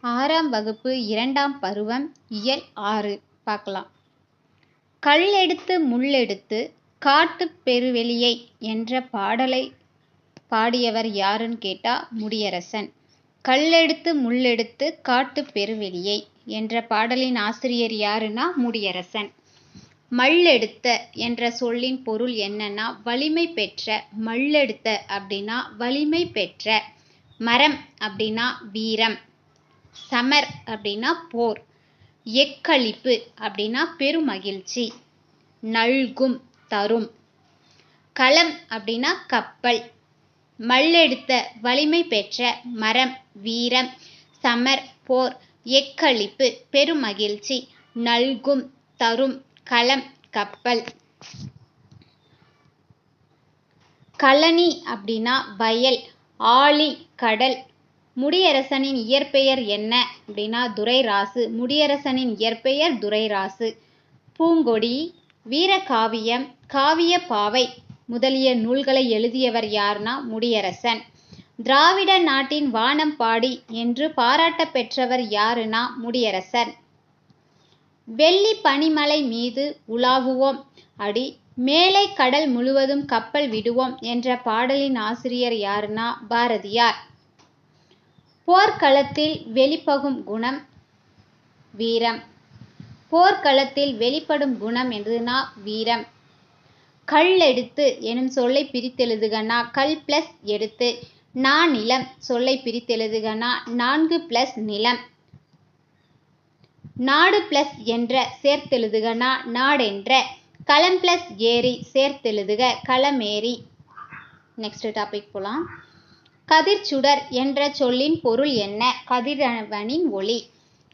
6ஆம் வகுப்பு 2ஆம் பருவம் இயல் 6 பார்க்கலாம். கல்லெடுத்து முள்ளெடுத்து காட்டுப் பெருவெளியை என்ற பாடலை பாடியவர் யாருன்னு கேட்டா முடியரசன். கல்லெடுத்து முள்ளெடுத்து காட்டுப் பெருவெளியை என்ற பாடலின் ஆசிரியர் யாருன்னா முடியரசன். மள்ளெடுத்த என்ற சொல்லின் பொருள் என்னன்னா வலிமை பெற்ற. மள்ளெடுத்த அப்படின்னா வலிமை பெற்ற. மரம் அப்படின்னா வீரம். சமர் அப்படின்னா போர். எக்களிப்பு அப்படின்னா பெருமகிழ்ச்சி. நல்கும் தரும். களம் அப்படின்னா கப்பல். மள்ளெடுத்த வலிமை பெற்ற, மரம் வீரம், சமர் போர், எக்களிப்பு பெருமகிழ்ச்சி, நல்கும் தரும், களம் கப்பல். கழனி அப்படின்னா வயல். ஆழி கடல். முடியரசனின் இயற்பெயர் என்ன அப்படின்னா துரைராசு. முடியரசனின் இயற்பெயர் துரைராசு. பூங்கொடி, வீரகாவியம், காவியப்பாவை முதலிய நூல்களை எழுதியவர் யார்னா முடியரசன். திராவிட நாட்டின் வானம்பாடி என்று பாராட்ட பெற்றவர் யாருன்னா முடியரசன். வெள்ளி பனிமலை மீது உலாவுவோம் அடி மேலை கடல் முழுவதும் கப்பல் விடுவோம் என்ற பாடலின் ஆசிரியர் யாருன்னா பாரதியார். போர்க்களத்தில் வெளிப்பகும் குணம் வீரம். போர்க்களத்தில் வெளிப்படும் குணம் எதுனா வீரம். கல்லெடுத்து எனும் சொல்லை பிரித்தெழுதுகனா கல் பிளஸ் எடுத்து. நிலம் சொல்லை பிரித்தெழுதுகனா 4 நிலம். நாடு பிளஸ் என்ற சேர்த்தெழுதுகனா நாடென்ற. களம் பிளஸ் ஏரி சேர்த்தெழுதுக களமேரி. நெக்ஸ்ட் டாபிக் போலாம். கதிர்ச்சுடர் என்ற சொல்லின் பொருள் என்ன? கதிரவனின் ஒளி.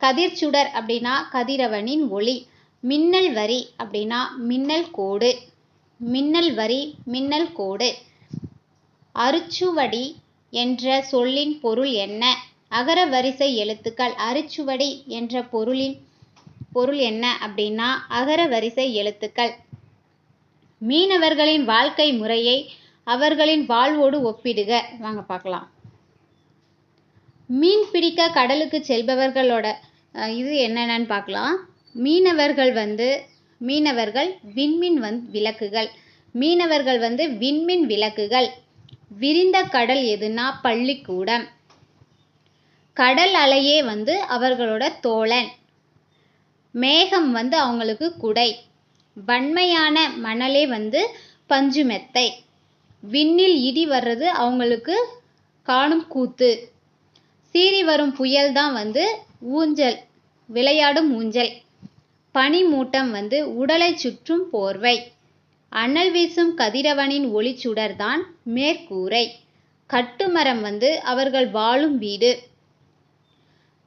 கதிர்ச்சுடர் அப்படின்னா கதிரவனின் ஒளி. மின்னல் வரி அப்படின்னா மின்னல் கோடு. மின்னல் வரி மின்னல் கோடு. அரிச்சுவடி என்ற சொல்லின் பொருள் என்ன? அகர வரிசை எழுத்துக்கள். அரிச்சுவடி என்ற பொருள் என்ன அப்படின்னா அகர வரிசை எழுத்துக்கள். மீனவர்களின் வாழ்க்கை முறையை அவர்களின் வாழ்வோடு ஒப்பிடுக. வாங்க பார்க்கலாம். மீன் பிடிக்க கடலுக்கு செல்பவர்களோட இது என்னென்னு பார்க்கலாம். மீனவர்கள் விண்மீன் விளக்குகள். மீனவர்கள் விண்மீன் விளக்குகள். விரிந்த கடல் எதுனா பள்ளிக்கூடம். கடல் அலையே அவர்களோட தோழன். மேகம் அவங்களுக்கு குடை. வன்மையான மணலே பஞ்சுமெத்தை. விண்ணில் இடி வர்றது அவங்களுக்கு காணும் கூத்து. சீறி வரும் புயல் தான் ஊஞ்சல், விளையாடும் ஊஞ்சல். பனிமூட்டம் உடலை சுற்றும் போர்வை. அனல் வீசும் கதிரவனின் ஒளிச்சுடர் தான் மேற்கூரை. கட்டுமரம் அவர்கள் வாழும் வீடு.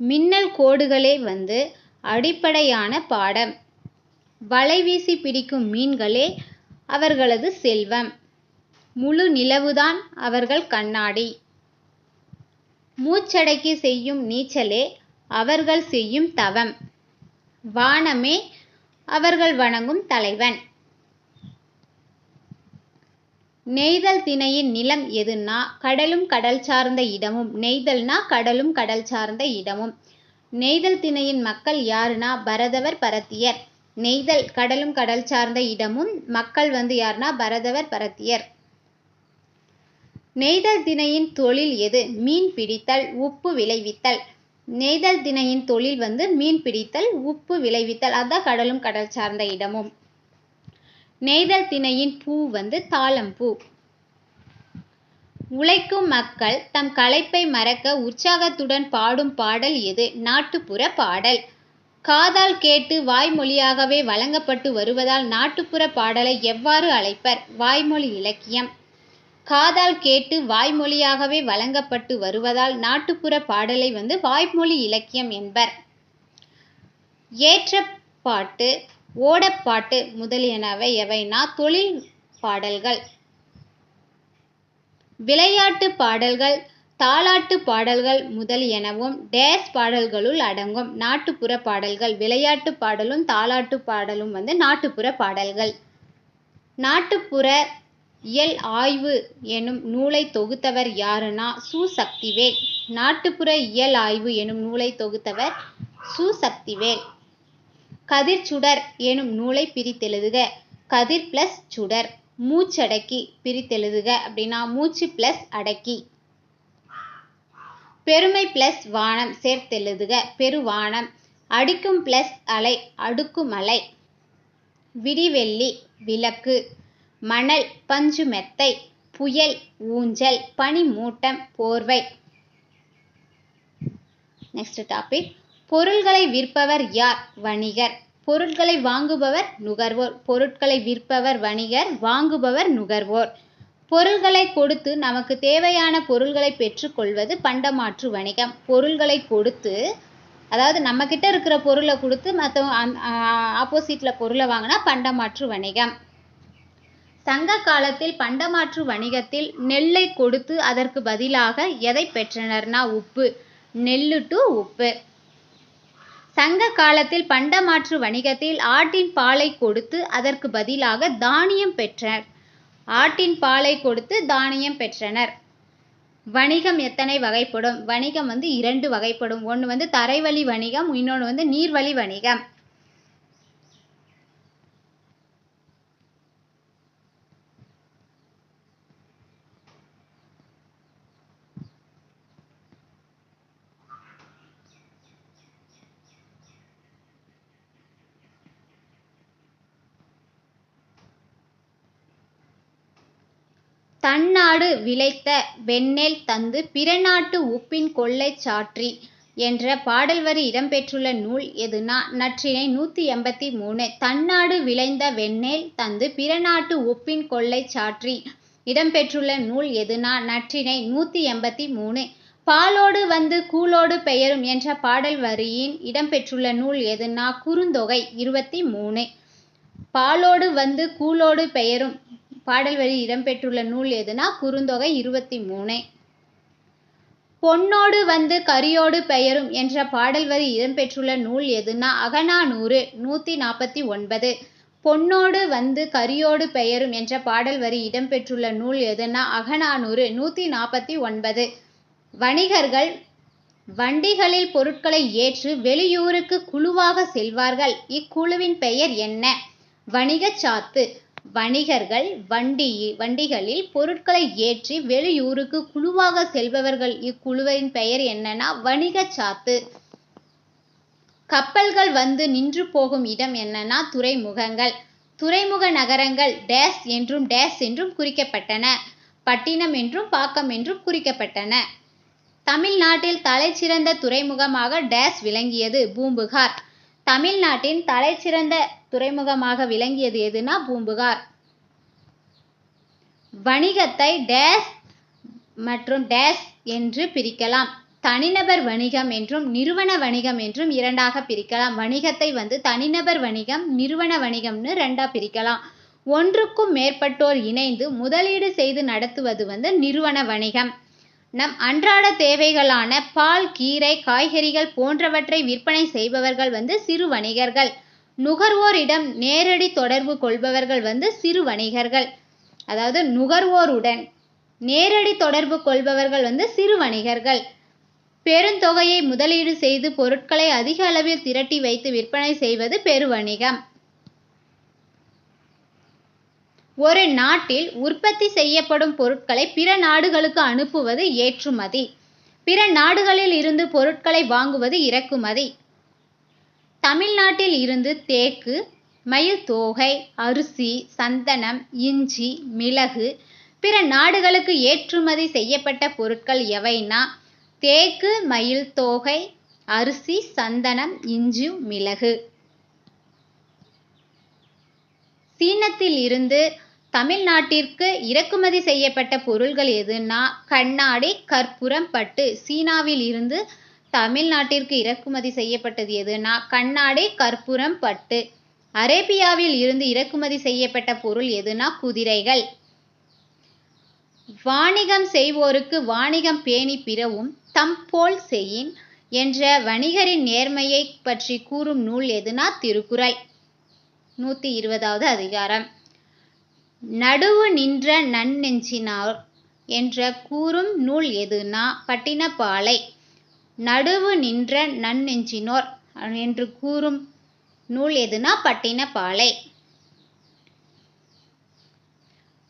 மின்னல் கோடுகளே அடிப்படையான பாடம். வலை வீசி பிடிக்கும் மீன்களே அவர்களது செல்வம். முழு நிலவுதான் அவர்கள் கண்ணாடி. மூச்சடக்கி செய்யும் நீச்சலே அவர்கள் செய்யும் தவம். வானமே அவர்கள் வணங்கும் தலைவன். நெய்தல் திணையின் நிலம் எதுனா கடலும் கடல் சார்ந்த இடமும். நெய்தல்னா கடலும் கடல் சார்ந்த இடமும். நெய்தல் திணையின் மக்கள் யாருன்னா பரதவர் பரத்தியர். நெய்தல் கடலும் கடல் சார்ந்த இடமும். மக்கள் யாருன்னா பரதவர் பரத்தியர். நெய்தல் திணையின் தொழில் எது? மீன் பிடித்தல், உப்பு விளைவித்தல். நெய்தல் திணையின் தொழில் மீன் பிடித்தல், உப்பு விளைவித்தல். அதான் கடலும் கடல் சார்ந்த இடமும். நெய்தல் திணையின் பூ தாழம்பூ. உழைக்கும் மக்கள் தம் களைப்பை மறக்க உற்சாகத்துடன் பாடும் பாடல் எது? நாட்டுப்புற பாடல். காதால் கேட்டு வாய்மொழியாகவே வழங்கப்பட்டு வருவதால் நாட்டுப்புற பாடலை எவ்வாறு அழைப்பர்? வாய்மொழி இலக்கியம். காதால் கேட்டு வாய்மொழியாகவே வழங்கப்பட்டு வருவதால் நாட்டுப்புற பாடலை வாய்மொழி இலக்கியம் என்பர். ஏற்றப்பாட்டு, ஓடப்பாட்டு முதலியனவை எவைனா தொழில் பாடல்கள். விளையாட்டு பாடல்கள், தாலாட்டு பாடல்கள் முதலியனவும் டேஸ் பாடல்களுள் அடங்கும். நாட்டுப்புற பாடல்கள். விளையாட்டு பாடலும் தாலாட்டு பாடலும் நாட்டுப்புற பாடல்கள். நாட்டுப்புற இயல் ஆய்வு எனும் நூலை தொகுத்தவர் யாருன்னா சு. சக்திவேல். நாட்டுப்புற இயல் ஆய்வு எனும் நூலை தொகுத்தவர் சு. சக்திவேல். கதிர்ச்சுடர் எனும் நூலை பிரித்தெழுதுக. கதிர் பிளஸ் சுடர். மூச்சடக்கி பிரித்தெழுதுக அப்படின்னா மூச்சு பிளஸ் அடக்கி. பெருமை பிளஸ் வானம் சேர்த்தெழுதுக. பெருவானம். அடிக்கும் பிளஸ் அலை அடுக்குமலை. விடிவெள்ளி விளக்கு. மணல் பஞ்சு மெத்தை. புயல் ஊஞ்சல். பனிமூட்டம் போர்வை. Next topic. பொருள்களை விற்பவர் யார்? வணிகர். பொருட்களை வாங்குபவர் நுகர்வோர். பொருட்களை விற்பவர் வணிகர், வாங்குபவர் நுகர்வோர். பொருள்களை கொடுத்து நமக்கு தேவையான பொருள்களை பெற்றுக்கொள்வது பண்டமாற்று வணிகம். பொருள்களை கொடுத்து, அதாவது நம்ம கிட்ட இருக்கிற பொருளை கொடுத்து மற்றவங்க ஆப்போசிட்ல பொருளை வாங்கினா பண்டமாற்று வணிகம். சங்க காலத்தில் பண்டமாற்று வணிகத்தில் நெல்லை கொடுத்து அதற்கு பதிலாக எதை பெற்றனர்னா உப்பு. நெல்லு டு உப்பு. சங்க காலத்தில் பண்டமாற்று வணிகத்தில் ஆட்டின் பாலை கொடுத்து அதற்கு பதிலாக தானியம் பெற்றனர். ஆட்டின் பாலை கொடுத்து தானியம் பெற்றனர். வணிகம் எத்தனை வகைப்படும்? வணிகம் 2 வகைப்படும். ஒன்று தரைவழி வணிகம், இன்னொன்று நீர்வழி வணிகம். தன்னாடு விளைத்த வெண்ணெல் தந்து பிறநாட்டு உப்பின் கொள்ளை சாற்றி என்ற பாடல் வரி இடம்பெற்றுள்ள நூல் எதுனா நற்றிணை 183. தன்னாடு விளைந்த வெண்ணெல் தந்து பிறநாட்டு உப்பின் கொள்ளை சாற்றி இடம்பெற்றுள்ள நூல் எதுனா நற்றிணை 183. பாலோடு வந்து கூலோடு பெயரும் என்ற பாடல் வரியின் இடம்பெற்றுள்ள நூல் எதுனா குறுந்தொகை 23. பாலோடு வந்து கூலோடு பெயரும் பாடல் வரி இடம்பெற்றுள்ள நூல் எதுனா குறுந்தொகை 23. பொன்னோடு வந்து கரியோடு பெயரும் என்ற பாடல் வரி இடம்பெற்றுள்ள நூல் எதுனா அகநானூறு 149. பொன்னோடு வந்து கரியோடு பெயரும் என்ற பாடல் வரி இடம்பெற்றுள்ள நூல் எதுனா அகநானூறு 149. வணிகர்கள் வண்டிகளில் பொருட்களை ஏற்று வெளியூருக்கு குழுவாக செல்வார்கள். இக்குழுவின் பெயர் என்ன? வணிகச் சாத்து. வணிகர்கள் வண்டிகளில் பொருட்களை ஏற்றி வெளியூருக்கு குழுவாக செல்பவர்கள். இக்குழுவின் பெயர் என்னன்னா வணிகச் சாத்து. கப்பல்கள் வந்து நின்று போகும் இடம் என்னன்னா துறைமுகங்கள். துறைமுக நகரங்கள் டேஸ் என்றும் டேஸ் என்றும் குறிக்கப்பட்டன. பட்டினம் என்றும் பாக்கம் என்றும் குறிக்கப்பட்டன. தமிழ்நாட்டில் தலைச்சிறந்த துறைமுகமாக டேஸ் விளங்கியது பூம்புகார். தமிழ்நாட்டின் தலைச்சிறந்த துறைமுகமாக விளங்கியது எதுனா பூம்புகார். வணிகத்தை டேஸ் மற்றும் டேஸ் என்று பிரிக்கலாம். தனிநபர் வணிகம் என்றும் நிறுவன வணிகம் என்றும் 2ஆக பிரிக்கலாம். வணிகத்தை தனிநபர் வணிகம், நிறுவன வணிகம்னு 2ஆ பிரிக்கலாம். ஒன்றுக்கும் மேற்பட்டோர் இணைந்து முதலீடு செய்து நடத்துவது நிறுவன வணிகம். நம் அன்றாட தேவைகளான பால், கீரை, காய்கறிகள் போன்றவற்றை விற்பனை செய்பவர்கள் சிறு வணிகர்கள். நுகர்வோரிடம் நேரடி தொடர்பு கொள்பவர்கள் சிறு வணிகர்கள். அதாவது நுகர்வோருடன் நேரடி தொடர்பு கொள்பவர்கள் சிறு வணிகர்கள். பெருந்தொகையை முதலீடு செய்து பொருட்களை அதிக அளவில் திரட்டி வைத்து விற்பனை செய்வது பெருவணிகம். ஒரு நாட்டில் உற்பத்தி செய்யப்படும் பொருட்களை பிற நாடுகளுக்கு அனுப்புவது ஏற்றுமதி. பிற நாடுகளில் இருந்து பொருட்களை வாங்குவது இறக்குமதி. தமிழ்நாட்டில் இருந்து தேக்கு, மயில் தோகை, அரிசி, சந்தனம், இஞ்சி, மிளகு பிற நாடுகளுக்கு ஏற்றுமதி செய்யப்பட்ட பொருட்கள் எவைனா தேக்கு, மயில் தோகை, அரிசி, சந்தனம், இஞ்சி, மிளகு. சீனத்தில் இருந்து தமிழ்நாட்டிற்கு இறக்குமதி செய்யப்பட்ட பொருள்கள் எதுனா கண்ணாடி, கற்பூரம், பட்டு. சீனாவில் இருந்து தமிழ்நாட்டிற்கு இறக்குமதி செய்யப்பட்டது எதுனா கண்ணாடி, கற்பூரம், பட்டு. அரேபியாவில் இருந்து இறக்குமதி செய்யப்பட்ட பொருள் எதுனா குதிரைகள். வாணிகம் செய்வோருக்கு வாணிகம் பேணி பிறவும் தம்போல் செய்யின் என்ற வணிகரின் நேர்மையை பற்றி கூறும் நூல் எதுனா திருக்குறள். 120வது அதிகாரம். நடுவு நின்ற நன்னெஞ்சினார் என்ற கூறும் நூல் எதுனா பட்டினப்பாலை. நடுவு நின்ற நன்னெஞ்சினோர் என்று கூறும் நூல் எதுனா பட்டினப்பாலை.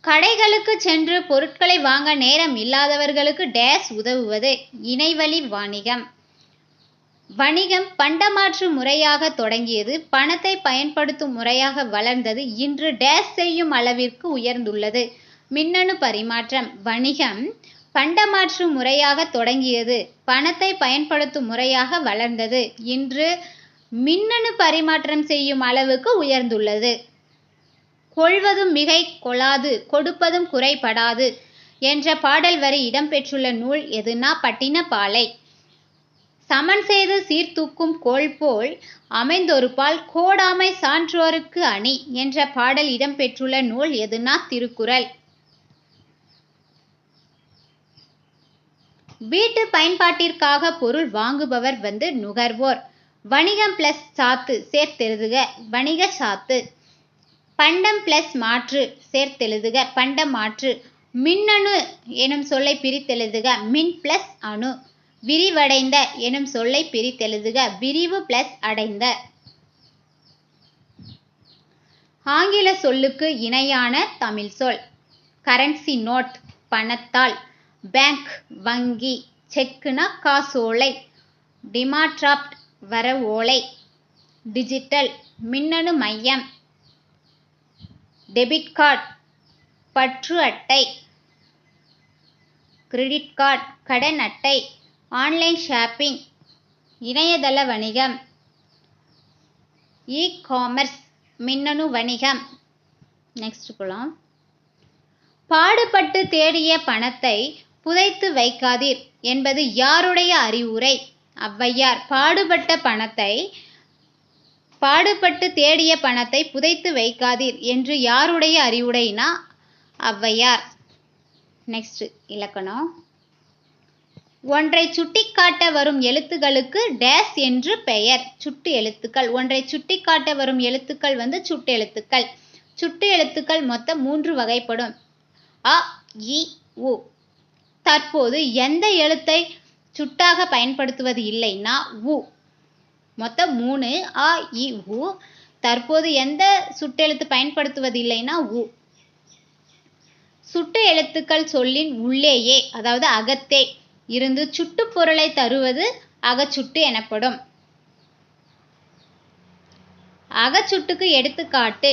கடைகளுக்கு சென்று பொருட்களை வாங்க நேரம் இல்லாதவர்களுக்கு டேஸ் உதவுவது. இணைவழி வாணிகம். வணிகம் பண்டமாற்று முறையாக தொடங்கியது, பணத்தை பயன்படுத்தும் முறையாக வளர்ந்தது, இன்று டேஸ் செய்யும் அளவிற்கு உயர்ந்துள்ளது. மின்னணு பரிமாற்றம். வணிகம் பண்டமாற்று முறையாக தொடங்கியது, பணத்தை பயன்படுத்தும் முறையாக வளர்ந்தது, இன்று மின்னணு பரிமாற்றம் செய்யும் அளவுக்கு உயர்ந்துள்ளது. கொள்வதும் மிகை கொளாது, கொடுப்பதும் குறைபடாது என்ற பாடல் வரி இடம்பெற்றுள்ள நூல் எதுனா பட்டினப்பாலை. சமன் செய்து சீர்தூக்கும் கோல் போல் அமைந்தொருபால் கோடாமை சான்றோருக்கு அணி என்ற பாடல் இடம்பெற்றுள்ள நூல் எதுனா திருக்குறள். வீட்டு பயன்பாட்டிற்காக பொருள் வாங்குபவர் நுகர்வோர். வணிகம் பிளஸ் சாத்து சேர்த்தெழுதுக வணிக சாத்து. பண்டம் பிளஸ் மாற்று சேர்த்தெழுதுக பண்ட மாற்று. மின்னணு எனும் சொல்லை பிரித்தெழுதுக மின் பிளஸ் அணு. விரிவடைந்த எனும் சொல்லை பிரித்தெழுதுக விரிவு பிளஸ் அடைந்த. ஆங்கில சொல்லுக்கு இணையான தமிழ் சொல். Currency note பணத்தாள். பேங்க் வங்கி. செக்குனா காசோலை. டிமாட்ராப்ட் வரவோலை. டிஜிட்டல் மின்னணு மையம். டெபிட் கார்டு பற்று அட்டை. கிரெடிட் கார்டு கடன் அட்டை. ஆன்லைன் ஷாப்பிங் இணையதள வணிகம். இ-காமர்ஸ் மின்னணு வணிகம். நெக்ஸ்ட் போலாம். பாடுபட்டு தேடிய பணத்தை புதைத்து வைக்காதீர் என்பது யாருடைய அறிவுரை? ஔவையார். பாடுபட்டு தேடிய பணத்தை புதைத்து வைக்காதீர் என்று யாருடைய அறிவுரைனா ஔவையார். நெக்ஸ்ட் இலக்கணம். ஒன்றை சுட்டிக்காட்ட வரும் எழுத்துக்களுக்கு டேஸ் என்று பெயர். சுட்டு எழுத்துக்கள். ஒன்றை சுட்டிக்காட்ட வரும் எழுத்துக்கள் சுட்டு எழுத்துக்கள். சுட்டு எழுத்துக்கள் மொத்தம் 3 வகைப்படும். அ, இ, உ. தற்போது எந்த எழுத்தை சுட்டாக பயன்படுத்துவது இல்லைன்னா உ. மொத்தம் 3 அ, இ, உ. தற்போது எந்த சுட்டெழுத்து பயன்படுத்துவது இல்லைன்னா உ. சுட்டு எழுத்துக்கள் சொல்லின் உள்ளேயே அதாவது அகத்தே இருந்து சுட்டு பொருளை தருவது அகச்சுட்டு எனப்படும். அகச்சுட்டுக்கு எடுத்துக்காட்டு.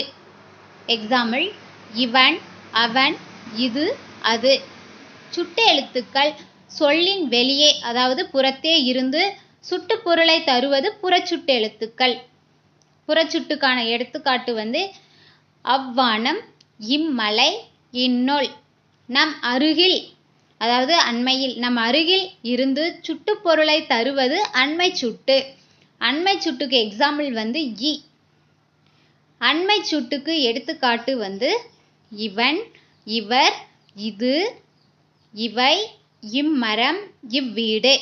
எக்ஸாம்பிள் இவன், அவன், இது, அது. சுட்டு எழுத்துக்கள் சொல்லின் வெளியே அதாவது புறத்தே இருந்து சுட்டு பொருளை தருவது புறச்சுட்டு எழுத்துக்கள். புறச்சுட்டுக்கான எடுத்துக்காட்டு அவ்வானம், இம்மலை, இந்நூல். நம் அருகில் அதாவது அண்மையில், நம் அருகில் இருந்து சுட்டு பொருளை தருவது அண்மை சுட்டு. அண்மை சுட்டுக்கு எக்ஸாம்பிள் இ. அண்மை சுட்டுக்கு எடுத்துக்காட்டு இவன், இவர், இது, இவை, இம்மரம், இவ்வீடு.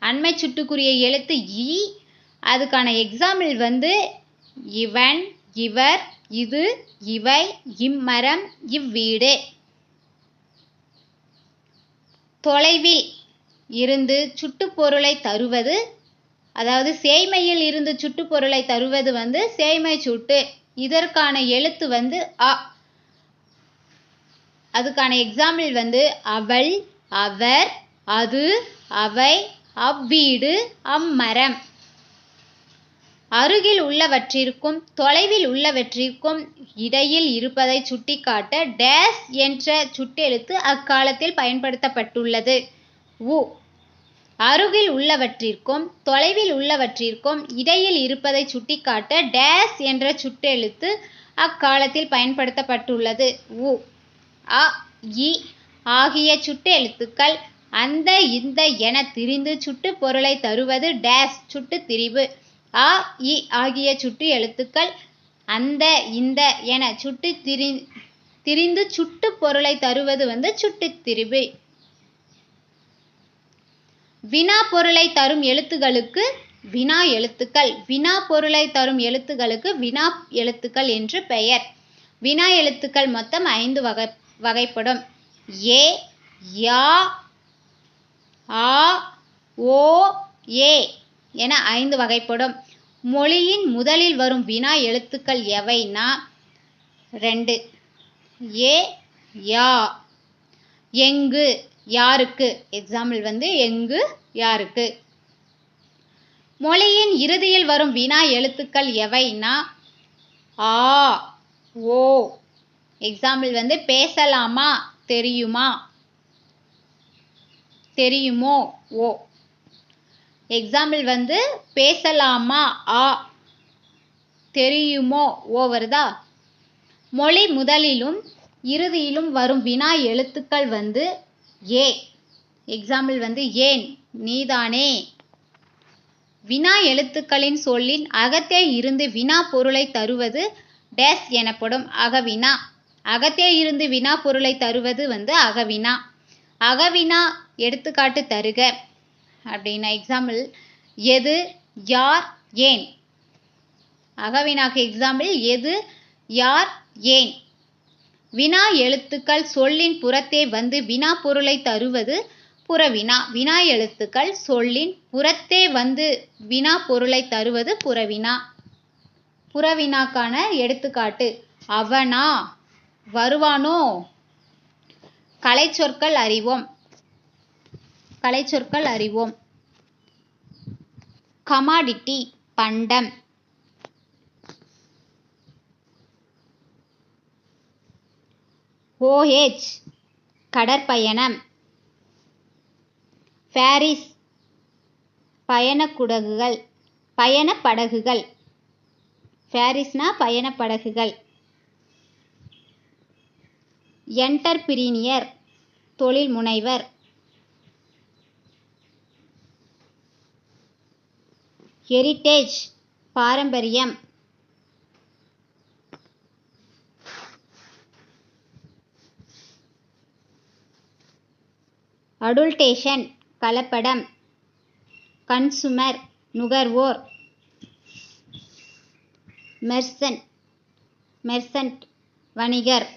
அண்மை சுட்டுக்குரிய எழுத்து இ. அதுக்கான எக்ஸாம்பிள் இவன், இவர், இது, இவை, இம்மரம், இவ்வீடு. தொலைவில் இருந்து சுட்டு பொருளை தருவது அதாவது சேய்மையில் இருந்து சுட்டு பொருளை தருவது சேய்மை சுட்டு. இதற்கான எழுத்து அ. அதுக்கான எக்ஸாம்பிள் அவள், அவர், அது, அவை, அவ்வீடு, அம்மரம். அருகில் உள்ளவற்றிற்கும் தொலைவில் உள்ளவற்றிற்கும் இடையில் இருப்பதை சுட்டிக்காட்ட டேஸ் என்ற சுட்டெழுத்து அக்காலத்தில் பயன்படுத்தப்பட்டுள்ளது. உ. அருகில் உள்ளவற்றிற்கும் தொலைவில் உள்ளவற்றிற்கும் இடையில் இருப்பதை சுட்டிக்காட்ட டேஸ் என்ற சுட்டெழுத்து அக்காலத்தில் பயன்படுத்தப்பட்டுள்ளது. உ. அ, இ ஆகிய சுட்டெழுத்துக்கள் அந்த, இந்த என திரிந்து சுட்டு பொருளை தருவது டேஸ் சுட்டு திரிபு. அ, இ ஆகிய சுட்டு எழுத்துக்கள் அந்த, இந்த என சுட்டு திரிந்து சுட்டு பொருளை தருவது சுட்டு திரிபு. வினா பொருளை தரும் எழுத்துக்களுக்கு வினா எழுத்துக்கள். வினா பொருளை தரும் எழுத்துக்களுக்கு வினா எழுத்துக்கள் என்று பெயர். வினா எழுத்துக்கள் மொத்தம் 5 வகைப்படும். ஏ யா ஆ ஓ ஏ என 5 வகைப்படும். மொழியின் முதலில் வரும் வினா எழுத்துக்கள் எவைனா 2. ஏ யா. எங்கு யாருக்கு, எக்ஸாம்பிள் எங்கு யாருக்கு. மொழியின் இறுதியில் வரும் வினா எழுத்துக்கள் எவைனா ஆ ஓ. எக்ஸாம்பிள் பேசலாமா தெரியுமா, தெரியுமோ ஓ. எக்ஸாம்பிள் பேசலாமா ஆ, தெரியுமோ ஓ வருதா. மொழி முதலிலும் இறுதியிலும் வரும் வினா எழுத்துக்கள் ஏ. எக்ஸாம்பிள் ஏன், நீதானே. வினா எழுத்துக்களின் சொல்லின் அகத்தே இருந்து வினா பொருளை தருவது டேஸ் எனப்படும். அகவினா. அகத்தே இருந்து வினா பொருளை தருவது அகவினா. அகவினா எடுத்துக்காட்டு தருக அப்படின்னா எக்ஸாம்பிள் எது, யார், ஏன். அகவினாக்கு எக்ஸாம்பிள் எது, யார், ஏன். வினா எழுத்துக்கள் சொல்லின் புறத்தே வினா பொருளை தருவது புறவினா. வினா எழுத்துக்கள் சொல்லின் புறத்தே வினா பொருளை தருவது புறவினா. புறவினாக்கான எடுத்துக்காட்டு அவனா, வருவானோ. கலைச்சொற்கள் அறிவோம். கலைச்சொற்கள் அறிவோம். கமாடிட்டி பண்டம். ஓஹெச் கடற்பயணம். பாரிஸ் பயணக்குடகுகள், பயணப்படகுகள். பாரிஸ்னா பயணப்படகுகள். என்டர்பிரினியர் தொழில் முனைவர். ஹெரிட்டேஜ் பாரம்பரியம். அடுல்டேஷன் கலப்படம். கன்சுமர் நுகர்வோர். மெர்சன்ட் வணிகர்.